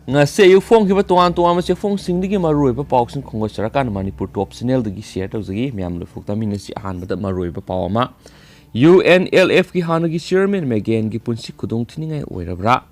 ngase yu phong hiba tuan tuan ma se phong sing digi maroi ba paw sing khongoi sarakan manipur top channel digi share tawjagi myam lu fukta min si han ba da maroi ba paw ma UNLF ki hanagi chairman Megan ki punsi khudong thiningai oirabra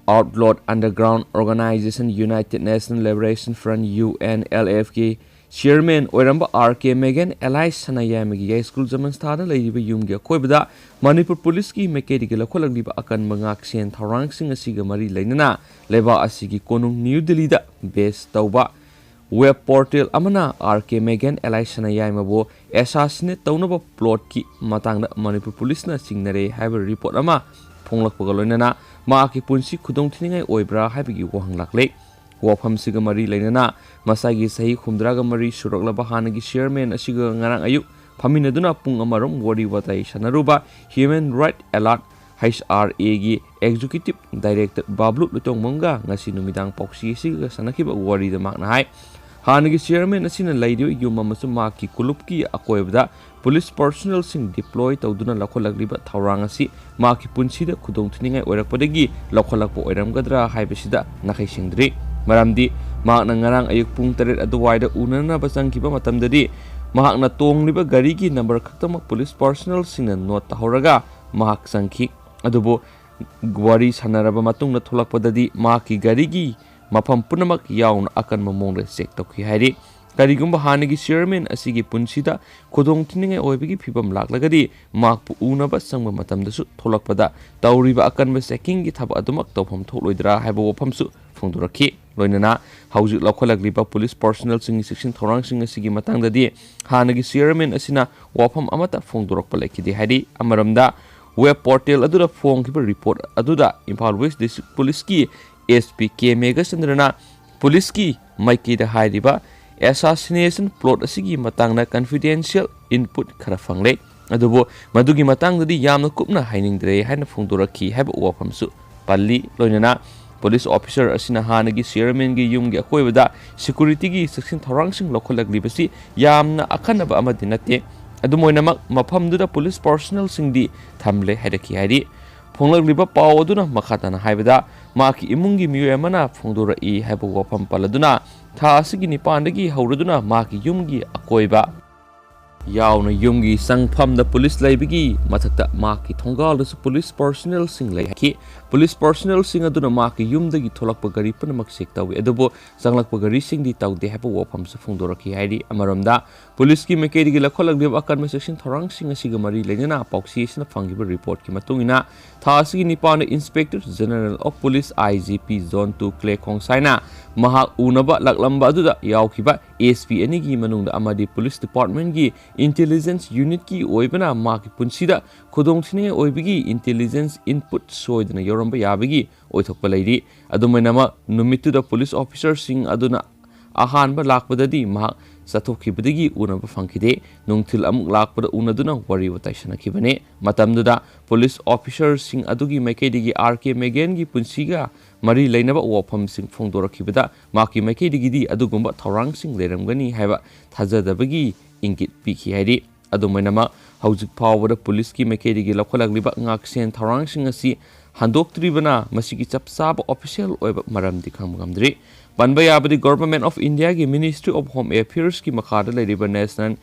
outlawed underground organization United Nations Liberation Front UNLF ki chairman oiramba RK Megan Allies sanayam gi school zaman sthana leiba yum gi khoibada Manipur police ki mekedi gi lakholak liba akan mangak sen tharang sing asiga mari leinana leba asigi konung New Delhi da base tawba web portal amana RK Megan Allies sanayam bo assassinate tawnaba plot ki matangda Manipur police na singnare haiba report ama phonglakpaga loinana ma ki punsi khudong thiningai oibra haibigi wahang lakle wafam siga mari leinana masagi sahi khumdraga mari suraklaba hanagi chairman asiga ngarang ayuk phaminaduna pung amarom wari watai sanaruba human right alert HRA gi executive director Bablu Lutong Monga ngasi numidang poksi siga sanakiba wari da makna hai hanagi chairman asina laidio yuma masu maki kulupki akoibda police personnel sing deploy tawduna lakholakliba thawrang asi maki punsida khudong thiningai oirakpadagi lakholakpo oiramgadra haibasida nakai singdri maramdi makna ngarang ayuk pung 8 aduwaida unana basangkiba matamdadi mahakna tongliba gari ki number khaktamak police personnel singna note tahuraga mahak sangki adubo gwari sanaraba matungna tholakpadadi maki gari gi mafam punamak yauna akan mamongda check tawki hairi karigumba hanagi chairman asigi punsida khudong thiningai oibigi phibam laklagadi makpu unaba sangba matamdasu tholakpada tawriba akanba checking gi thaba adumak tawpham thokloidra haiba wafamsu phongdurakhi loinana haujuk lakholakliba police personnel sing section thorang sing asigi matangdadi hanagi chairman asina wafam amata phongdurakpa lekidi hairi amaramda web portal adura phongkiba report aduda Imphal West District Police ki SP K Megasandrana police ki maikida hairiba assassination plot asigi matangna confidential input khara fangle adubo madugi matangdadi yamna kupna hainingdre haina phongdurakhi haiba wafamsu palli loinana police officer asina hanagi chairman gi yumgi akoibada security gi section tharangsing lokholakliba yamna akhanaba amadi natte adumoinamak mafamduda police personnel singdi thamle haidaki hairi phonglakliba paw aduna makhatana haibada maki imungi miyamana phongdura I haiba wafam paladuna tha asigi nipandagi hauraduna maki yumgi akoiba yauna yumgi sangphamda police laibigi mathakta maki thongal su police personnel sing laiki police personnel sing aduna maki yumdagi tholakpa gari panamak sek tawi adubo sanglakpa gari singdi tawde haiba wafam su phongdoraki hairi amaramda police ki mekedi gi lakholak deb akan section thorang sing asiga mari lengena pauksi sina fangiba report ki matungina tha asigi nipana inspector general of police IGP zone 2 Clay Khongsaina maha unaba laklamba aduda yaukiba SP ani gi manungda amadi police department gi intelligence unit ki oibana maki punsida khudong thine oibigi intelligence input soidna yoramba yabigi oithokpa leiri adumainama numituda police officer sing aduna ahanba lakpadadi maha sathokibadagi unaba fangkide nungthil amuk lakpada unaduna wari watai sanakibane matamduda police officer sing adugi maikeidigi RK Megan gi punsiga mari leinaba wafam sing phongdorakibada maki maikeidigi di adugumba thorang sing leramgani haiba thajadabagi ingit piki hairi adumainama haujuk phawada police ki maikeidigi lakholakliba ngaksen thorang sing asi handoktribana masigi chapsaba official oiba maramdi khangmgamdri Panbadei Government of India ki Ministry of Home Affairs ki makhada leiriba National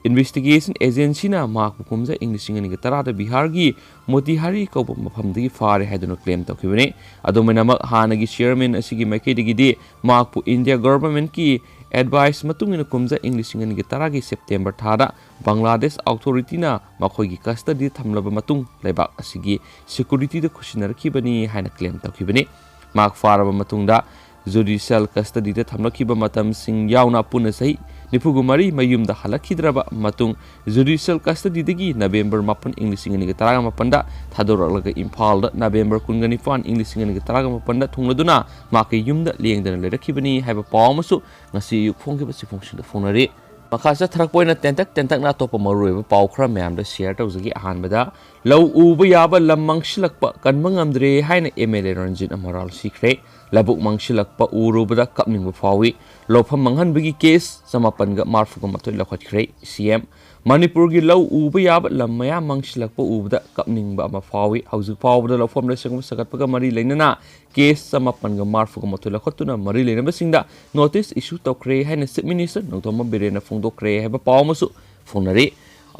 Investigation Agency na mak pukumja Englishing ni tarada Bihar gi Motihari ko mafamdagi fare haiduna claim tawkibani adumainama hanagi chairman asigi maikeidigi di makpu India government ki advice matungina kumja Englishing ni taragi September thada Bangladesh authority na makhoi gi custody thamlaba matung leibak asigi security da khusinarkibani haina claim tawkibani mak faraba matungda judicial custody da thamlakiba matam sing yauna punasai nipugumari mayumda halakhidraba matung judicial custody dagi November 8 English ngani ga taraga mapanda thadoralaga Imphal da November 19 English ngani ga taraga mapanda thungladuna makai yumda lengdana lerakibani haiba pawmasu ngasi yukphongkiba sifongsinda fonari makasa thrakpoina tentak na topa maruiba paw khra mayam da share tawjagi ahanbada law uba yaba lam mangsilakpa kanmangamdre haina MLA Ranjit Amaral Sikhre labuk mangsilakpa urubada kapningba phaowi lofam manghanbagi case samapanga marfuga matoi lakhatkre CM Manipur gi lau uba yaba lam maya mangsilakpa ubada kapningba ama phaowi hauzik phawbada lofom reseng sakatpaga mari leinana case samapan ga marfu ga motula khotuna mari leina basingda notice issue tokre haina chief minister Nongmei biren phongdokre haba pawmasu phonari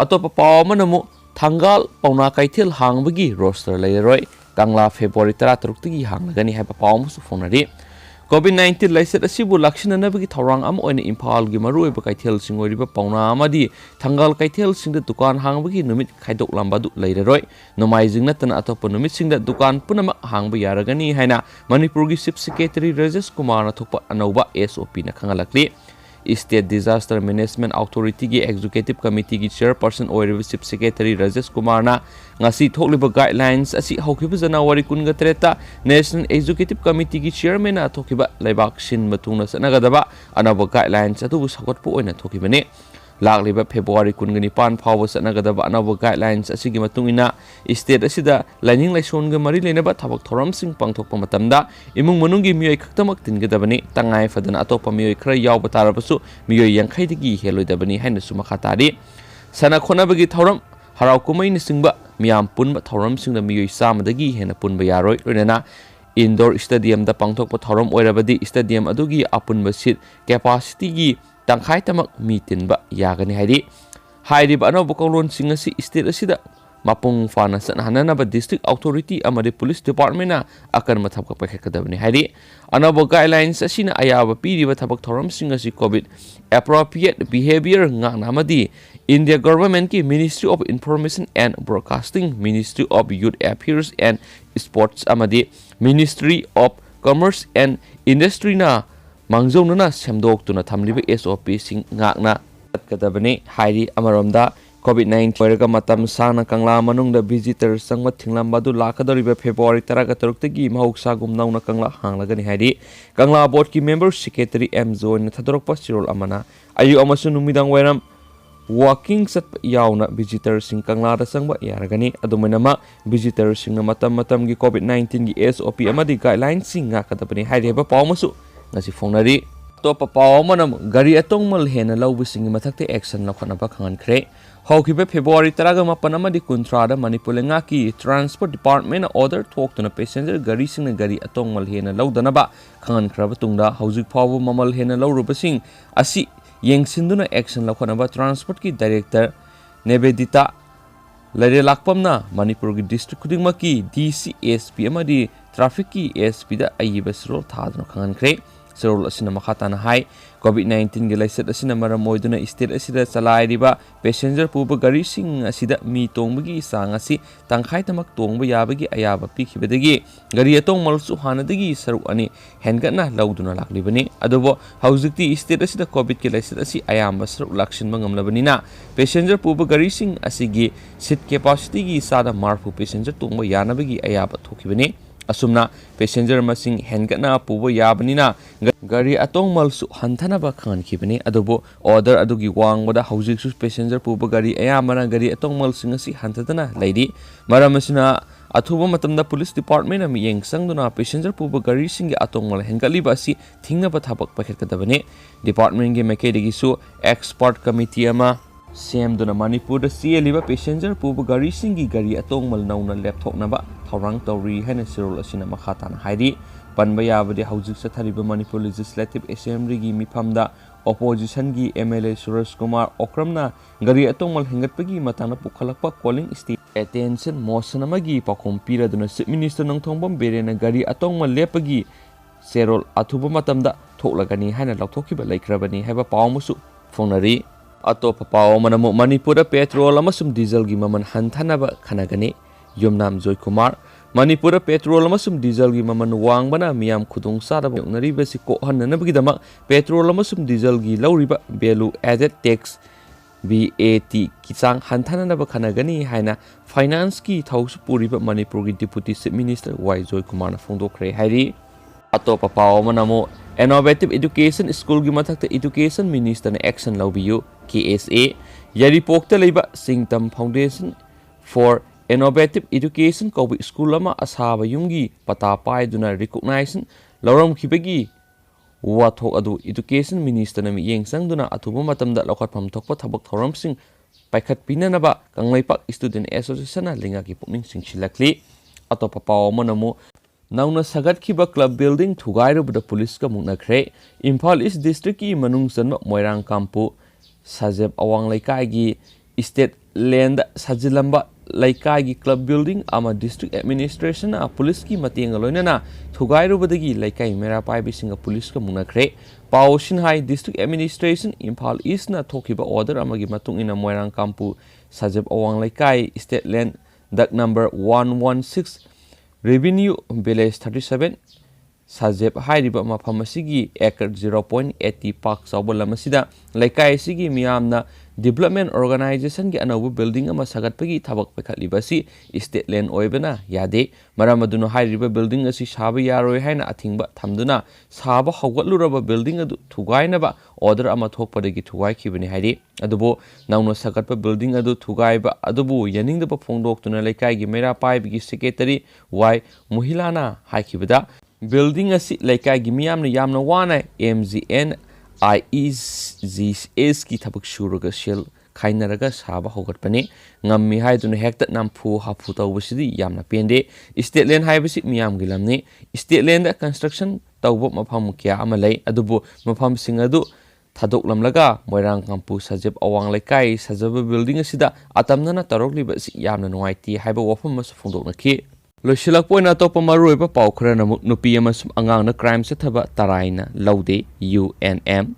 atopa pawmanamu thangal pauna kaithel hangbagi roster leiroi Kangla February 13 tagi hanglagani haba pawmasu phonari COVID-19 laiset asibu lakshinanabagi thorang am oina Imphal gi maruoiba kaithel singoriba pauna amadi thangal kaithel singda dukan hangbagi numit khaidok lambadu leiroi nomaijing natana atopa numit singda dukan punama hangba yaragani haina Manipur gi Chief Secretary Rajesh Kumar na thokpa anauba SOP na khangalakli State Disaster Management Authority gi Executive Committee gi Chairperson oiriba Chief Secretary Rajesh Kumar na ngasi thokliba guidelines asi haukiba January 13 National Executive Committee gi Chairman na thokiba laibak sin matungna sanagadaba anaba guidelines atu sakotpo oina thokibane Lagliba February 19 phawba sanagadaba anaba guidelines asigi matungina state asida lining laison ga mari lenaba thabak thoram sing pangthokpa matamda imung manungi miyoi khaktamak tingadabani tangai fadana atopa miyoi khara yawba tarabasu miyoi 50 digi heloidabani haina sumakha tari sana khonabagi thoram harau kumai ni singba miyam punba thoram singda miyoi samadagi hena punba yaroi ronena indoor stadium da pangthokpa thoram oirabadi stadium adugi apunba seat capacity gi tangkhai tamak mitin ba yagani hairi ba no bokolon singasi state asida mapung fana sanhanana ba district authority amade police department na akan mathap ka pakhakadabni hairi anabo guidelines asina ayaba piri ba thabak thoram singasi covid appropriate behavior ngana amadi India government ki Ministry of Information and Broadcasting Ministry of Youth Affairs and Sports amadi Ministry of Commerce and Industry na Mangzonuna semdoktuna thamliba SOP sing ngakna kadabani hairi amaromda COVID-19 oiraga matam sangna kangla manungda visitor sangma thinglambadu lakadoriba February 13 tagi mahoksa gumnauna kangla hanglagani hairi kangla board ki member secretary M Zone thadorokpa sirol amana ayu amasu numidang wairam walking sat yauna visitor sing kangla da sangba yaragani adumanama visitor sing na matam gi COVID-19 gi SOP amadi guidelines sing ngakadabani hairi ba pawmasu ngasi phonari topa pawmanam gari atongmal hena lawbising mathakte action lakhonaba khankhre hawkiba February 13 amadi kuntrada Manipur lenga ki transport department order thoktuna passenger gari sing gari atongmal hena lawdanaba khankraba tungda hauzik phawu mamal hena lawrubasing asi yengsinduna action lakhonaba transport ki director Nebedita Lare lakpamna Manipur gi district khudingma ki DCSP amadi traffic ki SP da ayiba srol thadna khankhre Serol asina makhatana hai COVID-19 gi laiset asina maramoiduna state asida chalairiba passenger puba gari sing asida mi tongbagi sang asi tangkhai tamak tongba yabagi ayaba pikhibadagi gari atongmal su hanadagi saru ani hengatna lauduna laklibani adobo haujikti state asida COVID gi laiset asi ayamba saru lakshin mangamlabanina passenger puba gari sing asigi seat capacity gi sada marfu passenger tongba yanabagi ayaba thokibani asumna passenger masing hengatna pubo yabanina gari atongmal su hantanaba khankhibani adobo order adugi wangwada haujik su passenger pubo gari ayamana gari atongmal singasi hantadana laidi maramasina athuba matamda police department ami yengsangduna passenger pubo gari singi atongmal hengatliba si thingnaba thabak pakhekadabani department ge makedigi su expert committee ama Semduna Manipur da sieliba passenger puba gari singi gari atongmal nauna laptopnaba thorang tawri haina sirol asina makhatana hairi panba yabadi haujik sathariba Manipur Legislative Assembly gi mifamda opposition gi MLA Suresh Kumar Okramna gari atongmal hengatpagi matana pukhalakpa calling state attention motion amagi pakhom piraduna Chief Minister Nongmei Biren gari atongmal lepagi serol athuba matamda thoklagani haina lauthokiba laikrabani haiba pawmusu phonari Atopa pawmanamu Manipur petrol amasum diesel gi maman hanthanaba khanagani Yumnam Joy Kumar Manipur petrol amasum diesel gi maman wangbana miyam khudung sadaba yonariba si ko hannanabagidama petrol amasum diesel gi lawriba value added tax VAT kisang hanthananaba khanagani haina finance ki thausu puriba Manipur gi deputy chief minister Y Joy Kumar na phongdokre hairi Atopa pawmanamu Innovative Education School gi mathakta Education Minister na action lawbiyu KSA Yaripokta leiba Singtam Foundation for Innovative Education Kobi School ama asaba yungi pata paiduna recognition lawram khibagi wathok adu Education Minister na mi yengsangduna athuba matamda lokhatpham thokpa thabak thoramsing paikhatpinanaba Kangleipak Student Association na lingaki pukning singsilakli atopa paw amanamu nauna sagatkiba club building thugairubda police ka muknakhre Imphal East District ki manung chanba Moirang Kampu Sajeb Awang Laikai gi state land sajilamba Laikai gi club building ama district administration a police ki matenga loinana thugairubadagi Laikai mera paibi singa police ka muknakhre paw Sinhai district administration Imphal East na thokiba order amagi matung ina Moirang Kampu Sajeb Awang Laikai state land dak number 116 Revenue Village 37 Sajeb Hairiba Mafamasigi acre 0.80 Park Saubalamasida Laikai Sigi Miamna Development Organization ki anabu building ama sagatpagi thabak pakhalibasi state land oibana yade maramaduna hairiba building asi saba yaroi haina athingba thamduna saba hawgatluraba building adu thugainaba order ama thokpadagi thugai khibani hairi adubo nauna sagatpa building adu thugaiba adubu yaningdaba phongdoktuna Laikai gi mera paibigi secretary y muhilana haikibada building asi Laikai gi miyamna yamna wana MGN IEGS ki thabak shuraga shell khainaraga saba hogatpani ngammi haiduna hekta nampu hapu tawbasidi yamna pende state land haibasi miyam gi lamni state land construction tawba mafam kya amalai adubu mafam singadu thadok lamlaga Moirang Kampu Sajeb Awang Laikai sajaba building asida atamnana tarokliba si yamna nuaiti haiba wafam mas phongdoknaki Loisilak poina topa maruiba paw khara namuk nupi amasum angang na crime sa thaba taraina laude UNM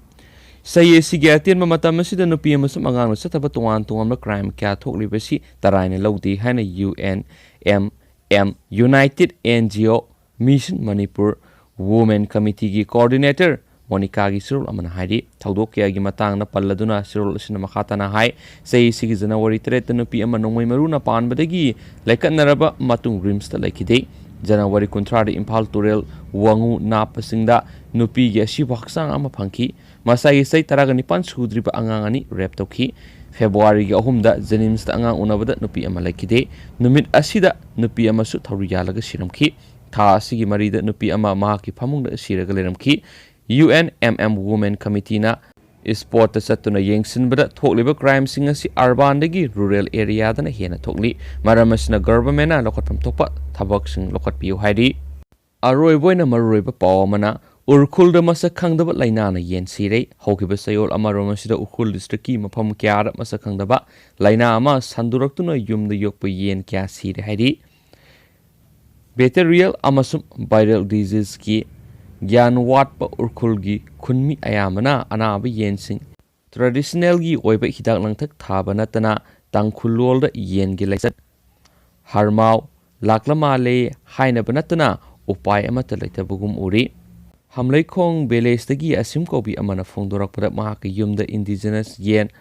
saye sige atian matam asida nupi amasum angang na sa thaba tuwan na crime kya thokliba si taraina laude haina UNMM United NGO Mission Manipur Women Committee gi coordinator Monica gi sirul amana hairi thaudok kya gi matang na palladuna sirul asina makhatana hai sei sigi January 3 nupi ama Nongmei Maru na Panbadei laikannaraba matung rims ta laikide January 13 Imphal Turel wangu na pasingda nupi gi asi baksang ama phangki masai sei taraga nipan sudriba angang ani rap tokhi February gi ahumda Janims ta angang unabada nupi ama laikide numit asida nupi ama su thauri yalaga siramki tha asigi marida nupi ama mahaki phamungda siraga leramki UNMM Women Committee na sport satuna yengsinbada thokliba crime singa si urban dagi rural area dana hena thokli maramasna government na lokatpam thokpa thabak sing lokatpiu hairi aroi boina maruiba pawmana urkhulda masa khangdaba lainana yen sirei hokiba sayol amaromasida urkhul district ki mafam kyara masa khangdaba laina ama sanduraktuna yumda yokpa yen kya sire hairi bacterial amasum viral disease ki Gyan watpa urkhulgi khunmi ayamana anaba yensing traditional gi oiba hidak langthak thaba natana tangkhulolda yengi laisat harmau laklamale haina banatana upai amata laitabugum uri hamlaikhong belestagi asim kobi amana phongdorakpada mahaka yumda indigenous yen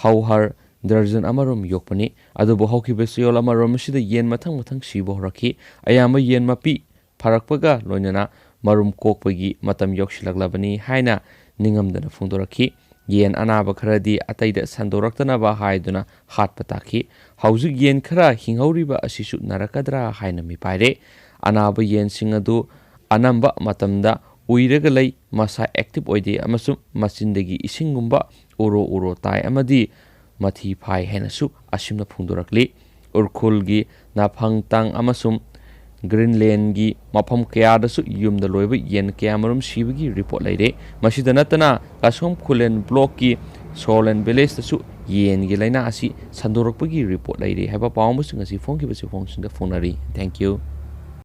hauhar darjan amarum yokpani adubo hokiba siyol amarum sida yen mathang sibo rakhi ayama yen mapi pharakpaga loinana marum kokpagi matam yokshilaglabani haina ningamdana phongdorakhi yen anaba kharadi ataida sandorактанaba haiduna hatpataki haujik yen khara hinghauriba asisu narakadra haina mi paire anaba yen singadu anamba matamda uiraga lei masa active oide amasum machindagi isingumba uro tai amadi mathi phai henasu asimna phongdorakli urkhulgi naphangtang amasum Greenland gi mafam kaya dasu yumda loiba yen kaya marum sibagi report laide masida natana kasom khulen block ki solen village dasu yen gi laina asi sandorakpagi report laide haba pawmusing asi phongki basi phongsinda phonari thank you